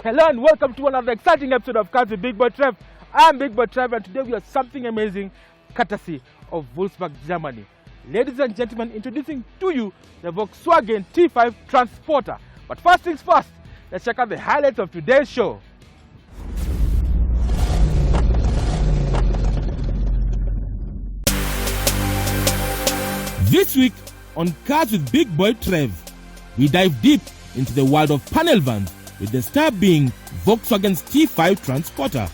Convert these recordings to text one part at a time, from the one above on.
Hello and welcome to another exciting episode of Cars with Big Boy Trev. I'm Big Boy Trev and today we have something amazing courtesy of Wolfsburg, Germany. Ladies and gentlemen, introducing to you the Volkswagen T5 Transporter. But first things first, let's check out the highlights of today's show. This week on Cars with Big Boy Trev, we dive deep into the world of panel vans, with the star being Volkswagen's T5 Transporter.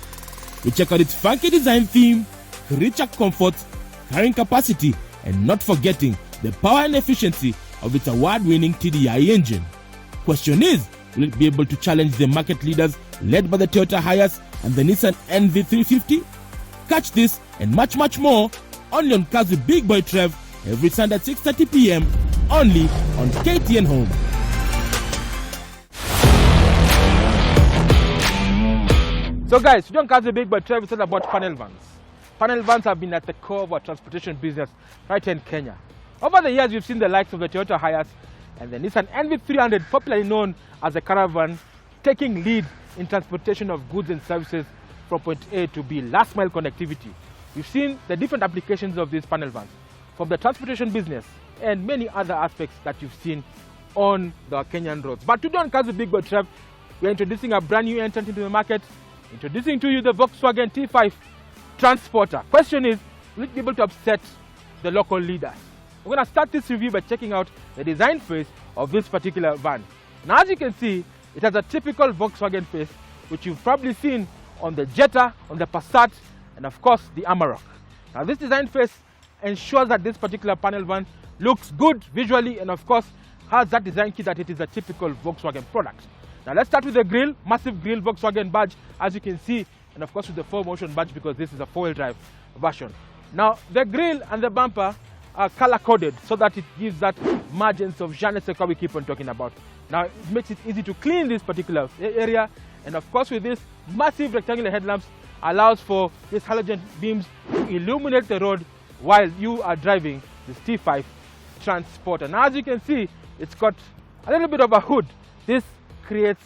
We check out its funky design theme, richer comfort, carrying capacity, and not forgetting the power and efficiency of its award-winning TDI engine. Question is, will it be able to challenge the market leaders led by the Toyota Hiace and the Nissan NV350? Catch this and much more only on Cars with Big Boy Trev every Sunday at 6:30 p.m. only on KTN Home. So guys, today on Cars with Big Boy Trev, it's all about panel vans. Panel vans have been at the core of our transportation business right here in Kenya. Over the years, we've seen the likes of the Toyota Hiace and the Nissan NV300, popularly known as a caravan, taking lead in transportation of goods and services from point A to B, last mile connectivity. We've seen the different applications of these panel vans, from the transportation business and many other aspects that you've seen on the Kenyan roads. But today on Cars with Big Boy Trev, we're introducing a brand new entrant into the market, introducing to you the Volkswagen T5 Transporter. Question is, will it be able to upset the local leaders? We're going to start this review by checking out the design face of this particular van. Now, as you can see, it has a typical Volkswagen face, which you've probably seen on the Jetta, on the Passat, and of course the Amarok. Now, this design face ensures that this particular panel van looks good visually and of course has that design kit that it is a typical Volkswagen product. Now let's start with the grille, massive grille Volkswagen badge, as you can see, and of course with the 4Motion badge because this is a 4-wheel drive version. Now the grille and the bumper are color coded so that it gives that margins of je ne sais quoi we keep on talking about. Now it makes it easy to clean this particular area, and of course with this massive rectangular headlamps allows for these halogen beams to illuminate the road while you are driving this T5 Transporter. Now as you can see, it's got a little bit of a hood. This creates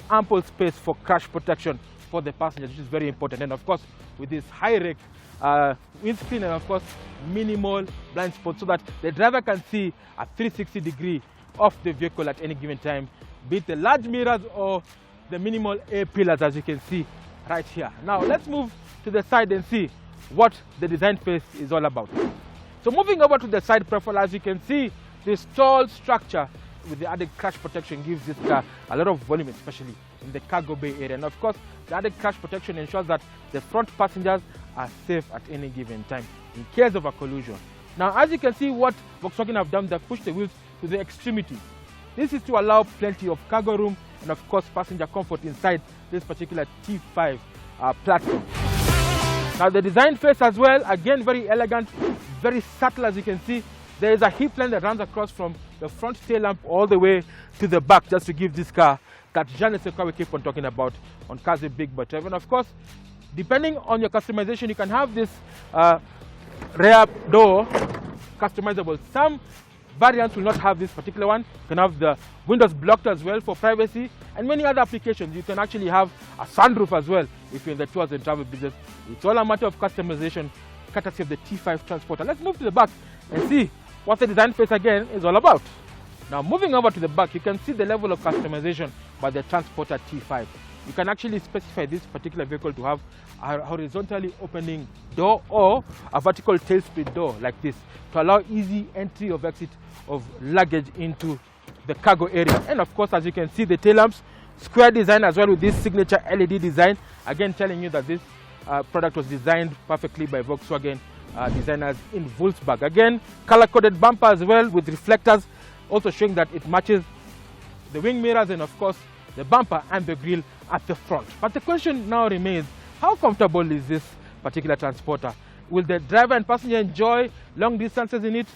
ample space for crash protection for the passengers, which is very important. And of course, with this high rake windscreen and of course minimal blind spot, so that the driver can see a 360 degree of the vehicle at any given time, be it the large mirrors or the minimal A pillars, as you can see right here. Now let's move to the side and see what the design face is all about. So moving over to the side profile, as you can see, this tall structure with the added crash protection gives this car a lot of volume, especially in the cargo bay area. And of course, the added crash protection ensures that the front passengers are safe at any given time in case of a collision. Now, as you can see, what Volkswagen have done, they've pushed the wheels to the extremities. This is to allow plenty of cargo room and of course passenger comfort inside this particular T5 platform. Now the design face as well, again very elegant, very subtle. As you can see, there is a hip line that runs across from the front tail lamp all the way to the back, just to give this car that je ne sais quoi we keep on talking about on Cars with Big Boy Trev. And of course, depending on your customization, you can have this rear door customizable. Some variants will not have this particular one. You can have the windows blocked as well for privacy, and many other applications. You can actually have a sunroof as well if you're in the tours and travel business. It's all a matter of customization, courtesy of the T5 Transporter. Let's move to the back and see what the design face again is all about. Now moving over to the back, you can see the level of customization by the Transporter T5. You can actually specify this particular vehicle to have a horizontally opening door or a vertical tail split door like this to allow easy entry or exit of luggage into the cargo area. And of course, as you can see, the tail lamps, square design as well with this signature LED design, again telling you that this product was designed perfectly by Volkswagen designers in Wolfsburg. Again, color-coded bumper as well with reflectors, also showing that it matches the wing mirrors and of course the bumper and the grille at the front. But the question now remains, how comfortable is this particular transporter? Will the driver and passenger enjoy long distances in it?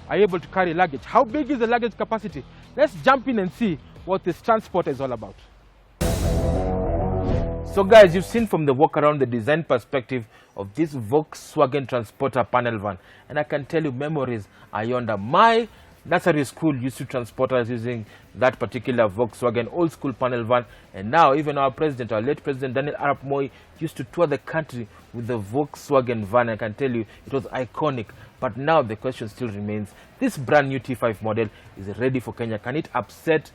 Are you able to carry luggage? How big is the luggage capacity? Let's jump in and see what this transporter is all about. So guys, you've seen from the walk around the design perspective of this Volkswagen Transporter panel van, and I can tell you memories are yonder. My nursery school used to transport us using that particular Volkswagen old school panel van, and now even our president, our late president Daniel Arap Moi, used to tour the country with the Volkswagen van. I can tell you it was iconic. But now the question still remains, this brand new T5 model is ready for Kenya. Can it upset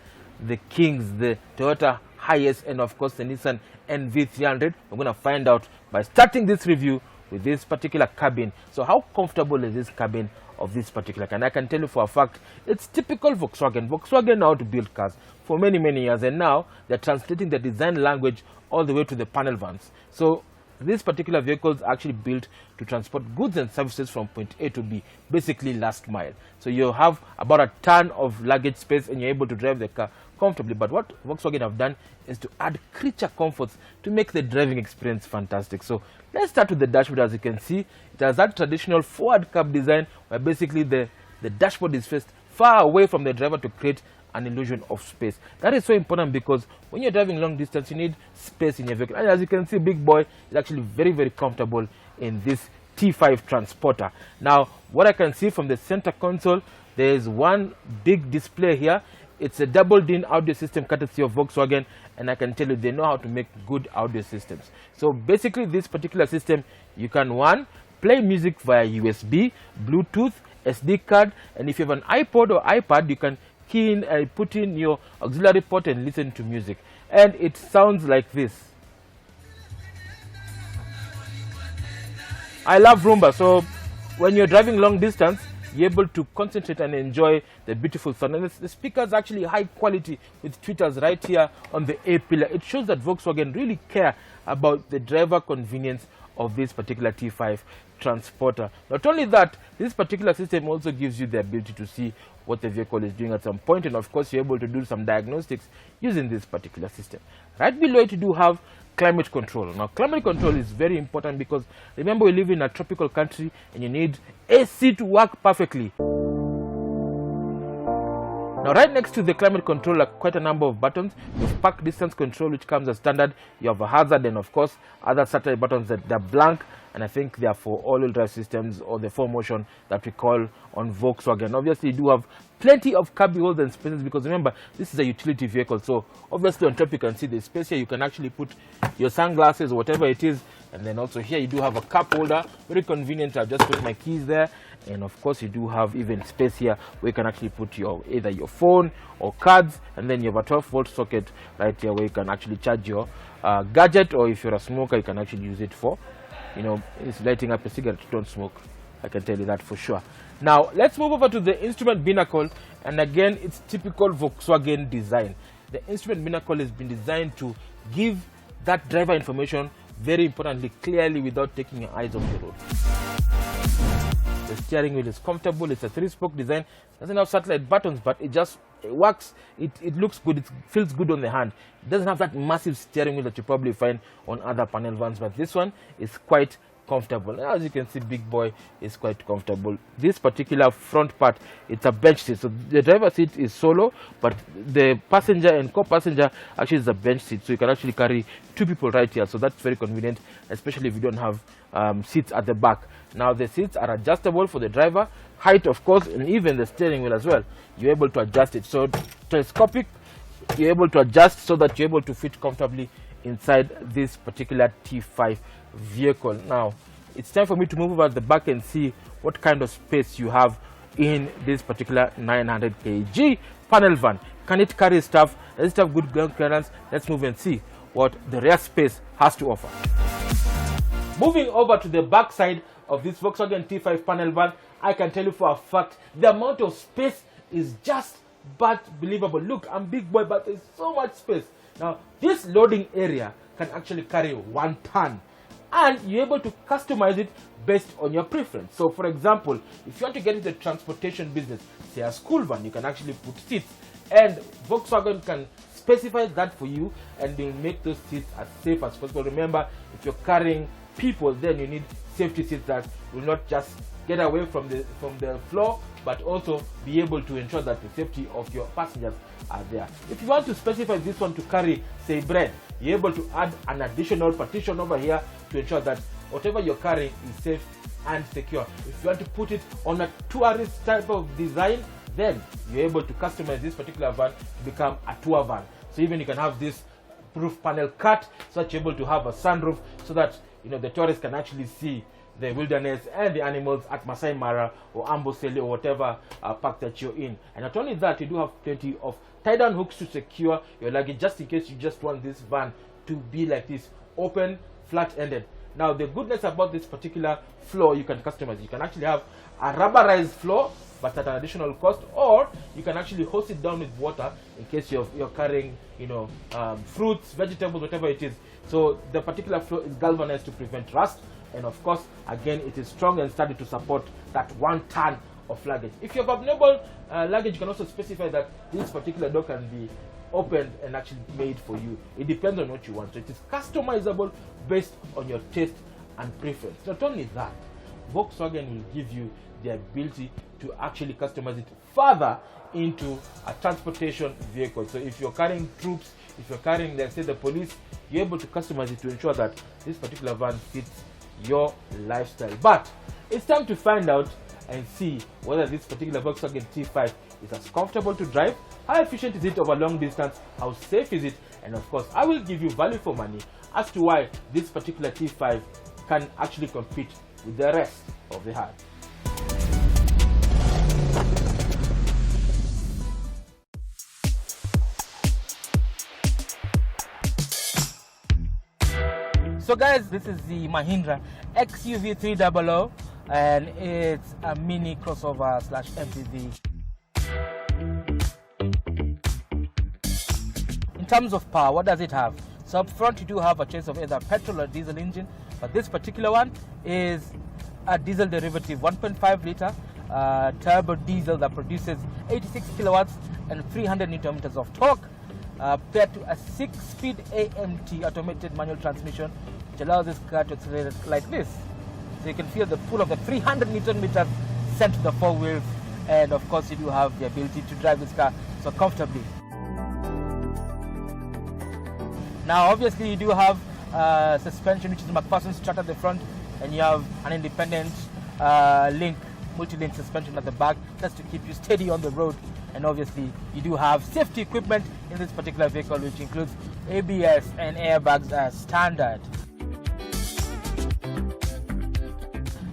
the kings, the Toyota Hiace, and of course the Nissan NV300? We're going to find out by starting this review with this particular cabin. So how comfortable is this cabin of this particular car? And I can tell you for a fact, it's typical Volkswagen. Volkswagen know how to build cars for many, many years, and now they're translating the design language all the way to the panel vans. So these particular vehicles are actually built to transport goods and services from point A to B, basically last mile. So you have about a ton of luggage space and you're able to drive the car comfortably. But what Volkswagen have done is to add creature comforts to make the driving experience fantastic. So let's start with the dashboard. As you can see, it has that traditional forward curb design where basically the dashboard is faced far away from the driver to create an illusion of space. That is so important because when you're driving long distance, you need space in your vehicle. And as you can see, Big Boy is actually very, very comfortable in this T5 transporter. Now, what I can see from the center console, there is one big display here. It's a double-din audio system courtesy of Volkswagen, and I can tell you they know how to make good audio systems. So basically, this particular system, you can, one, play music via USB, Bluetooth, SD card, and if you have an iPod or iPad, you can key in, put in your auxiliary port and listen to music. And it sounds like this. I love Roomba, so when you're driving long distance, you're able to concentrate and enjoy the beautiful sound. And the speaker is actually high quality with tweeters right here on the A pillar. It shows that Volkswagen really care about the driver convenience of this particular T5 transporter. Not only that, this particular system also gives you the ability to see what the vehicle is doing at some point, and of course you're able to do some diagnostics using this particular system. Right below it, you do have climate control. Now, climate control is very important because remember, we live in a tropical country and you need AC to work perfectly. Now, right next to the climate control are quite a number of buttons. You have park distance control, which comes as standard. You have a hazard, and of course other satellite buttons that they're blank, and I think they are for all-wheel drive systems or the 4Motion that we call on Volkswagen. Obviously, you do have plenty of cubby holes and spaces because remember, this is a utility vehicle. So obviously on top you can see the space here. You can actually put your sunglasses or whatever it is, and then also here you do have a cup holder, very convenient. I've just put my keys there. And of course you do have even space here where you can actually put either your phone or cards, and then you have a 12-volt socket right here where you can actually charge your gadget, or if you're a smoker you can actually use it for, it's lighting up a cigarette. Don't smoke, I can tell you that for sure. Now let's move over to the instrument binnacle, and again it's typical Volkswagen design. The instrument binnacle has been designed to give that driver information, very importantly, clearly without taking your eyes off the road. The steering wheel is comfortable. It's a 3-spoke design. Doesn't have satellite buttons, but it works. It looks good. It feels good on the hand. It doesn't have that massive steering wheel that you probably find on other panel vans, but this one is quite comfortable. As you can see, Big Boy is quite comfortable. This particular front part, it's a bench seat. So the driver's seat is solo, but the passenger and co-passenger actually is a bench seat. So you can actually carry 2 people right here. So that's very convenient, especially if you don't have seats at the back. Now the seats are adjustable for the driver, height of course, and even the steering wheel as well. You're able to adjust it. So telescopic, you're able to adjust so that you're able to fit comfortably inside this particular T5 vehicle. Now it's time for me to move over at the back and see what kind of space you have in this particular 900 kg panel van. Can it carry stuff? Does it have good ground clearance? Let's move and see what the rear space has to offer. Moving over to the back side of this Volkswagen T5 panel van, I can tell you for a fact the amount of space is just but believable. Look, I'm Big Boy, but there's so much space. Now this loading area can actually carry 1 ton, and you're able to customize it based on your preference. So for example, if you want to get into the transportation business, say a school van, you can actually put seats, and Volkswagen can specify that for you, and they'll make those seats as safe as possible. Remember, if you're carrying people, then you need safety seats that will not just get away from the floor, but also be able to ensure that the safety of your passengers are there. If you want to specify this one to carry, say, bread, you're able to add an additional partition over here to ensure that whatever you're carrying is safe and secure. If you want to put it on a tourist type of design, then you're able to customize this particular van to become a tour van. So even you can have this roof panel cut so that you're able to have a sunroof so that the tourists can actually see the wilderness and the animals at Masai Mara or Amboseli or whatever park that you're in. And not only that, you do have plenty of tie-down hooks to secure your luggage, just in case you just want this van to be like this, open, flat-ended. Now, the goodness about this particular floor, you can customize. You can actually have a rubberized floor, but at an additional cost, or you can actually hose it down with water in case you're carrying, fruits, vegetables, whatever it is. So the particular floor is galvanized to prevent rust, and of course, again, it is strong and sturdy to support that 1 ton of luggage. If you have abnormal luggage, you can also specify that this particular door can be opened and actually made for you. It depends on what you want. So it is customizable based on your taste and preference. Not only that, Volkswagen will give you the ability to actually customize it further into a transportation vehicle. So if you're carrying troops, if you're carrying, let's say, the police, you're able to customize it to ensure that this particular van fits your lifestyle. But it's time to find out and see whether this particular Volkswagen T5 is as comfortable to drive, how efficient is it over long distance, how safe is it, and of course I will give you value for money as to why this particular T5 can actually compete with the rest of the herd. So guys, this is the Mahindra XUV 300, and it's a mini crossover / MPV. In terms of power, what does it have? So up front you do have a choice of either petrol or diesel engine, but this particular one is a diesel derivative, 1.5 liter turbo diesel that produces 86 kilowatts and 300 newton meters of torque, paired to a 6-speed AMT automated manual transmission, which allows this car to accelerate like this. So you can feel the pull of the 300 newton meters sent to the 4 wheels, and of course you do have the ability to drive this car so comfortably. Now obviously you do have suspension, which is McPherson strut at the front, and you have an independent multi-link suspension at the back, just to keep you steady on the road. And obviously you do have safety equipment in this particular vehicle, which includes ABS and airbags as standard.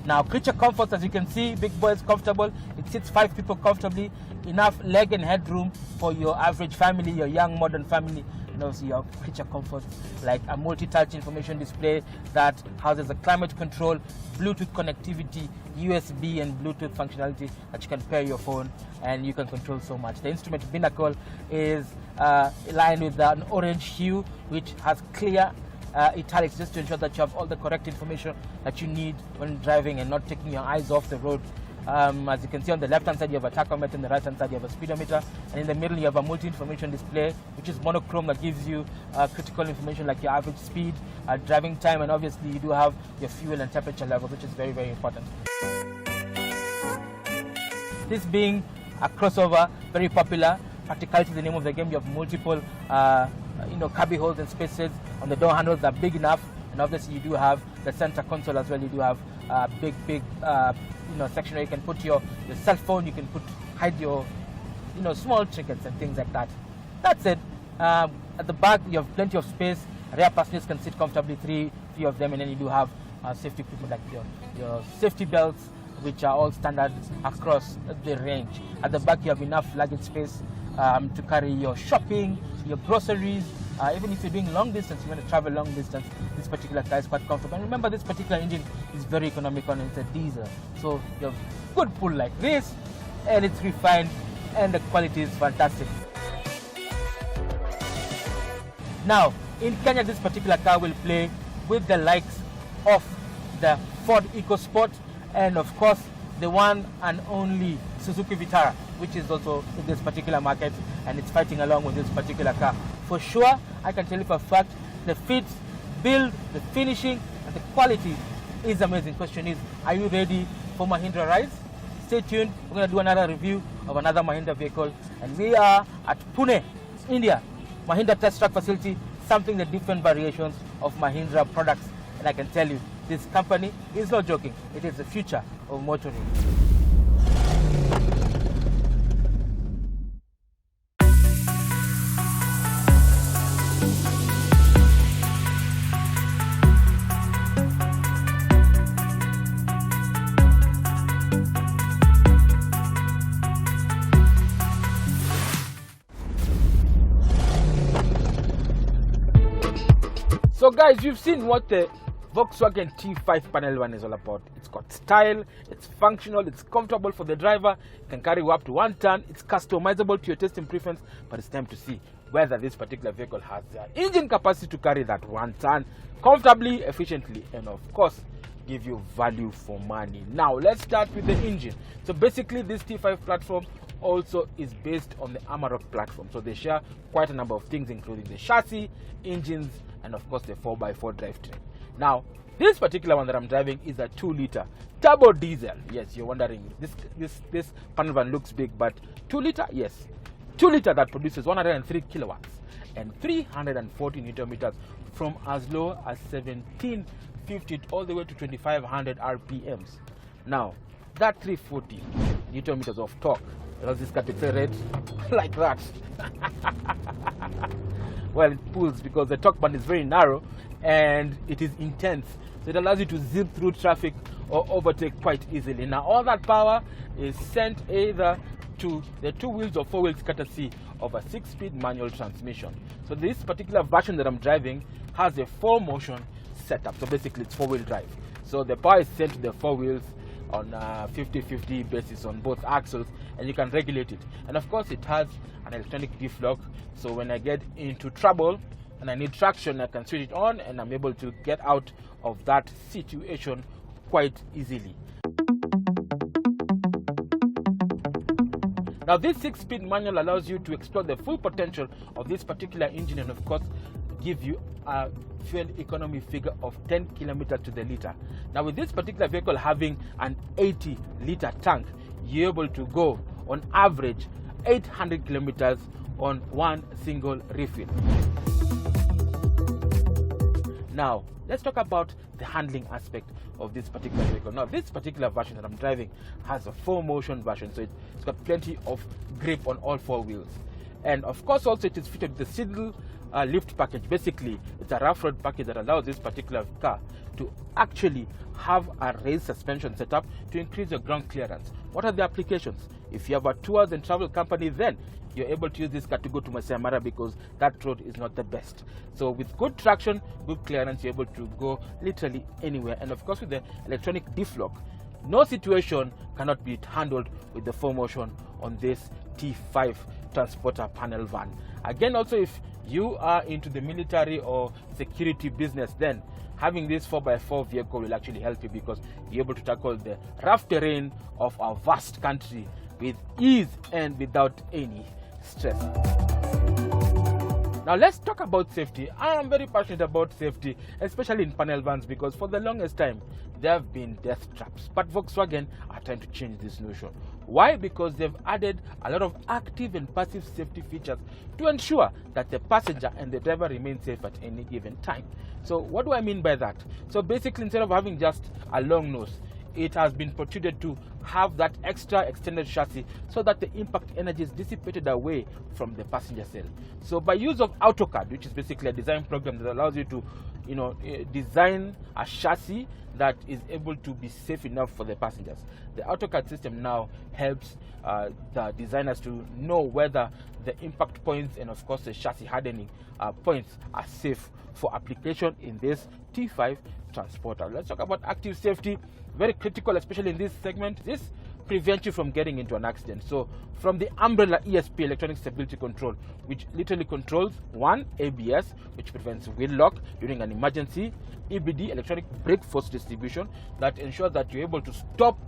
Now creature comforts, as you can see, Big Boy is comfortable. It sits 5 people comfortably, enough leg and head room for your average family, your young modern family. And also your creature comforts like a multi-touch information display that houses a climate control, Bluetooth connectivity, USB and Bluetooth functionality that you can pair your phone, and you can control so much. The instrument binnacle is lined with an orange hue, which has clear italics, just to ensure that you have all the correct information that you need when driving and not taking your eyes off the road. As you can see, on the left hand side you have a tachometer, on the right hand side you have a speedometer, and in the middle you have a multi-information display, which is monochrome, that gives you critical information like your average speed, driving time, and obviously you do have your fuel and temperature levels, which is very, very important. This being a crossover, very popular. Practicality is the name of the game. You have multiple cubby holes and spaces. On the door handles are big enough, and obviously you do have the center console as well. You do have big section where you can put your cell phone, you can hide your small trinkets and things like that. That's it. At the back you have plenty of space. Rear passengers can sit comfortably, three of them, and then you do have safety equipment like your safety belts, which are all standard across the range. At the back you have enough luggage space to carry your shopping, your groceries. Even if you're doing long distance, you want to travel long distance, this particular car is quite comfortable. And remember, this particular engine is very economical, and it's a diesel. So you have good pull like this, and it's refined, and the quality is fantastic. Now, in Kenya, this particular car will play with the likes of the Ford EcoSport, and of course, the one and only Suzuki Vitara, which is also in this particular market, and it's fighting along with this particular car. For sure, I can tell you for a fact, the fit, build, the finishing, and the quality is amazing. Question is, are you ready for Mahindra rides? Stay tuned. We're going to do another review of another Mahindra vehicle, and we are at Pune, India, Mahindra test track facility, sampling the different variations of Mahindra products. And I can tell you, this company is not joking. It is the future of motoring. So guys, you've seen what the Volkswagen T5 panel van is all about. It's got style, it's functional, it's comfortable for the driver, it can carry you up to 1 ton, it's customizable to your taste and preference, but it's time to see whether this particular vehicle has the engine capacity to carry that 1 ton comfortably, efficiently, and of course give you value for money. Now let's start with the engine. So basically this T5 platform also is based on the Amarok platform, so they share quite a number of things, including the chassis, engines, and of course the 4x4 drivetrain. Now this particular one that I'm driving is a 2-liter turbo diesel. Yes, you're wondering, this panel van looks big, but 2-liter, yes, 2-liter that produces 103 kilowatts and 340 newton meters from as low as 1750 all the way to 2500 rpms. Now that 340 newton meters of torque allows this car to accelerate like that. Well, it pulls because the torque band is very narrow and it is intense, so it allows you to zip through traffic or overtake quite easily. Now all that power is sent either to the 2 wheels or 4 wheels, courtesy of a 6-speed manual transmission. So this particular version that I'm driving has a 4-motion setup, so basically it's 4-wheel drive. So the power is sent to the 4 wheels on a 50-50 basis on both axles, and you can regulate it. And of course it has an electronic diff lock, so when I get into trouble and I need traction, I can switch it on and I'm able to get out of that situation quite easily. Now this 6-speed manual allows you to explore the full potential of this particular engine, and of course give you a fuel economy figure of 10 kilometers to the liter. Now with this particular vehicle having an 80-liter tank, you're able to go on average 800 kilometers on one single refill. Now let's talk about the handling aspect of this particular vehicle. Now this particular version that I'm driving has a 4-motion version, so it's got plenty of grip on all 4 wheels, and of course also it is fitted with the Siddle lift package. Basically it's a rough road package that allows this particular car to actually have a raised suspension setup to increase your ground clearance. What are the applications? If you have a tours and travel company, then you're able to use this car to go to Masai Mara because that road is not the best. So with good traction, good clearance, you're able to go literally anywhere. And of course with the electronic diff lock, no situation cannot be handled with the 4-motion on this T5 transporter panel van. Again, also if you are into the military or security business, then having this 4x4 vehicle will actually help you because you're able to tackle the rough terrain of our vast country with ease and without any stress. Now let's talk about safety. I am very passionate about safety, especially in panel vans, because for the longest time there have been death traps, but Volkswagen are trying to change this notion. Why? Because they've added a lot of active and passive safety features to ensure that the passenger and the driver remain safe at any given time. So what do I mean by that? So basically, instead of having just a long nose, it has been protruded to have that extra extended chassis so that the impact energy is dissipated away from the passenger cell. So by use of AutoCAD, which is basically a design program that allows you to design a chassis that is able to be safe enough for the passengers, the AutoCAD system now helps the designers to know whether the impact points and of course the chassis hardening points are safe for application in this T5 transporter. Let's talk about active safety. Very critical, especially in this segment. This prevents you from getting into an accident. So from the umbrella ESP, electronic stability control, which literally controls 1, ABS, which prevents wheel lock during an emergency, EBD, electronic brake force distribution, that ensures that you're able to stop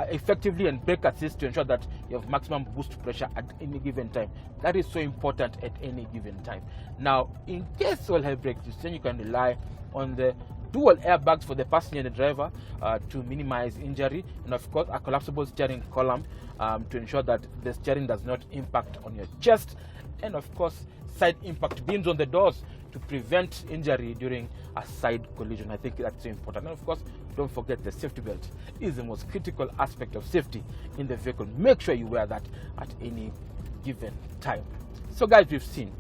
effectively, and brake assist to ensure that you have maximum boost pressure at any given time. That is so important at any given time. Now in case all hell breaks loose, then you can rely on the dual airbags for the passenger and the driver to minimize injury, and of course a collapsible steering column to ensure that the steering does not impact on your chest, and of course side impact beams on the doors to prevent injury during a side collision. I think that's so important. And of course, don't forget the safety belt is the most critical aspect of safety in the vehicle. Make sure you wear that at any given time. So guys, we've seen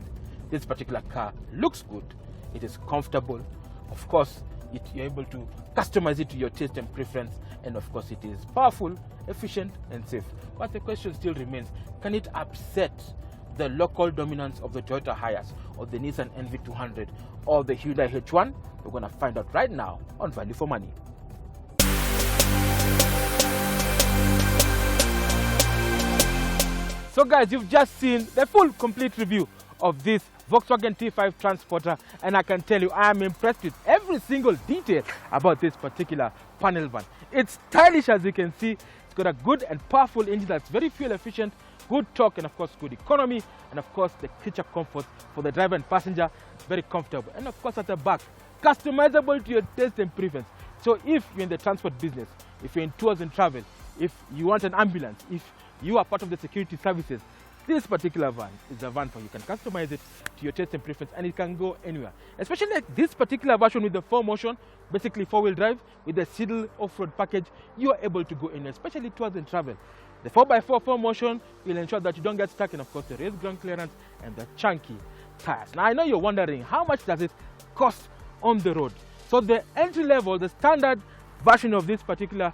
this particular car looks good, it is comfortable, of course you're able to customize it to your taste and preference, and of course it is powerful, efficient and safe. But the question still remains, can it upset the local dominance of the Toyota Hiace or the Nissan NV200 or the Hyundai H1? We're going to find out right now on Value for Money. So guys, you've just seen the full complete review of this Volkswagen T5 Transporter, and I can tell you I am impressed with every single detail about this particular panel van. It's stylish, as you can see. It's got a good and powerful engine that's very fuel efficient, good torque, and of course good economy, and of course the creature comfort for the driver and passenger. It's very comfortable, and of course at the back, customizable to your taste and preference. So if you're in the transport business, if you're in tours and travel, if you want an ambulance, if you are part of the security services, this particular van is a van for you. You can customize it to your taste and preference, and it can go anywhere. Especially like this particular version with the 4Motion, basically 4-wheel drive with the Seidel off-road package, you are able to go anywhere, especially tours and travel. The 4x4 4Motion will ensure that you don't get stuck, and of course the raised ground clearance and the chunky tires. Now I know you're wondering, how much does it cost on the road? So the entry level, the standard version of this particular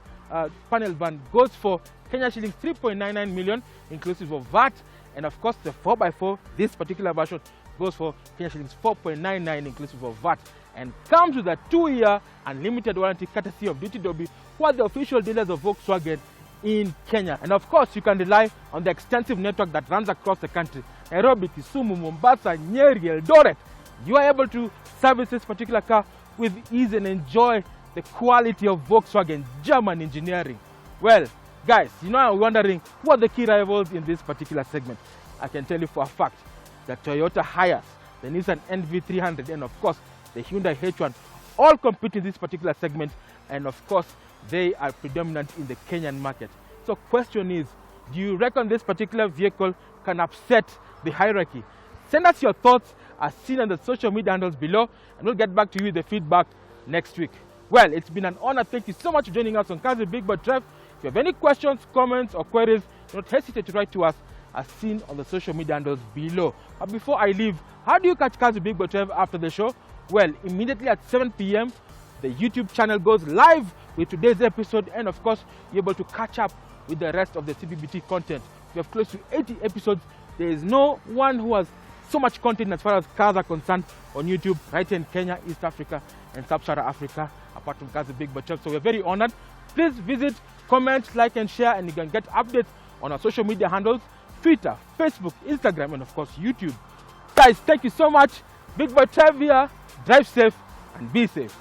panel van goes for Kenya shillings 3.99 million inclusive of VAT, and of course the 4x4, this particular version, goes for Kenya shillings 4.99 inclusive of VAT, and comes with a 2-year unlimited warranty courtesy of Duty Dobi, who are the official dealers of Volkswagen in Kenya. And of course you can rely on the extensive network that runs across the country: Nairobi, Kisumu, Mombasa, Nyeri, Eldoret. You are able to service this particular car with ease and enjoy the quality of Volkswagen German engineering. Well guys, you know, I'm wondering who are the key rivals in this particular segment. I can tell you for a fact that Toyota Hiace, the Nissan NV300, and of course the Hyundai H1 all compete in this particular segment, and of course they are predominant in the Kenyan market. So question is, do you reckon this particular vehicle can upset the hierarchy? Send us your thoughts as seen on the social media handles below, and we'll get back to you with the feedback next week. Well, it's been an honor. Thank you so much for joining us on Kazi Big Boy Trev. If you have any questions, comments, or queries, do not hesitate to write to us as seen on the social media handles below. But before I leave, how do you catch Kazi Big Boy Trev after the show? Well, immediately at 7 p.m, the YouTube channel goes live with today's episode, and of course, you're able to catch up with the rest of the CBBT content. We have close to 80 episodes. There is no one who has so much content as far as cars are concerned on YouTube, right here in Kenya, East Africa, and Sub-Saharan Africa, apart from Kazi Big Boy Trev. So we're very honored. Please visit, comment, like, and share, and you can get updates on our social media handles: Twitter, Facebook, Instagram, and of course YouTube. Guys, thank you so much. Big Boy Trev here. Drive safe and be safe.